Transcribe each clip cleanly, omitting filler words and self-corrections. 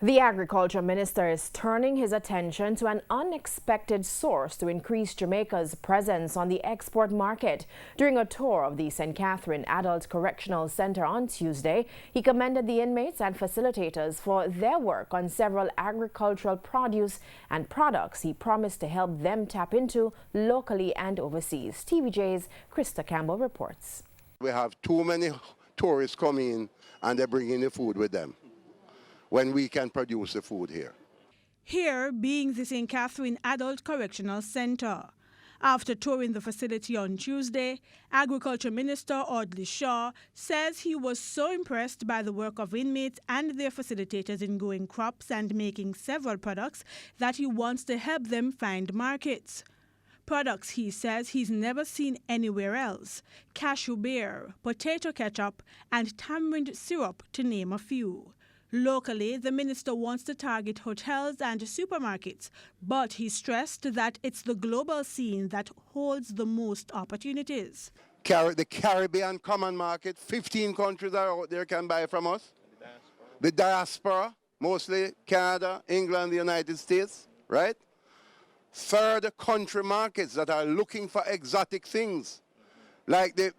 The Agriculture Minister is turning his attention to an unexpected source to increase Jamaica's presence on the export market. During a tour of the St. Catherine Adult Correctional Center on Tuesday, he commended the inmates and facilitators for their work on several agricultural produce and products he promised to help them tap into locally and overseas. TVJ's Krista Campbell reports. We have too many tourists coming in and they're bringing the food with them, when we can produce the food here. Here being the St. Catherine Adult Correctional Center. After touring the facility on Tuesday, Agriculture Minister Audley Shaw says he was so impressed by the work of inmates and their facilitators in growing crops and making several products that he wants to help them find markets. Products he says he's never seen anywhere else: cashew beer, potato ketchup, and tamarind syrup, to name a few. Locally, the minister wants to target hotels and supermarkets, but he stressed that it's the global scene that holds the most opportunities. The Caribbean common market, 15 countries are out there can buy from us. The diaspora, mostly Canada, England, the United States, right? Third country markets that are looking for exotic things, like the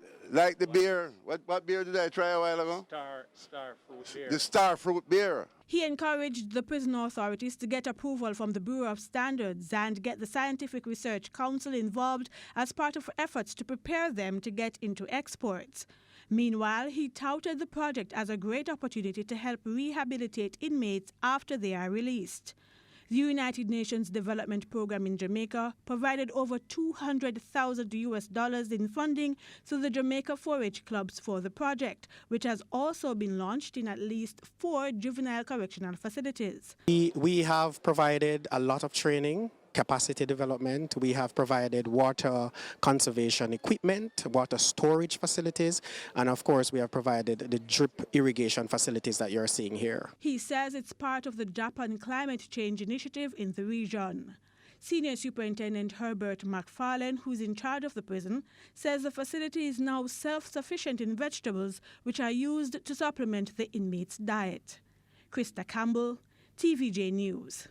beer. What beer did I try a while ago? Star fruit beer. The star fruit beer. He encouraged the prison authorities to get approval from the Bureau of Standards and get the Scientific Research Council involved as part of efforts to prepare them to get into exports. Meanwhile, he touted the project as a great opportunity to help rehabilitate inmates after they are released. The United Nations Development Program in Jamaica provided over $200,000 in funding to the Jamaica 4-H clubs for the project, which has also been launched in at least 4 juvenile correctional facilities. We have provided a lot of training, capacity development. We have provided water conservation equipment, water storage facilities, and of course we have provided the drip irrigation facilities that you're seeing here. He says it's part of the Japan climate change initiative in the region. Senior Superintendent Herbert McFarlane, who's in charge of the prison, says the facility is now self-sufficient in vegetables, which are used to supplement the inmates' diet. Krista Campbell, TVJ News.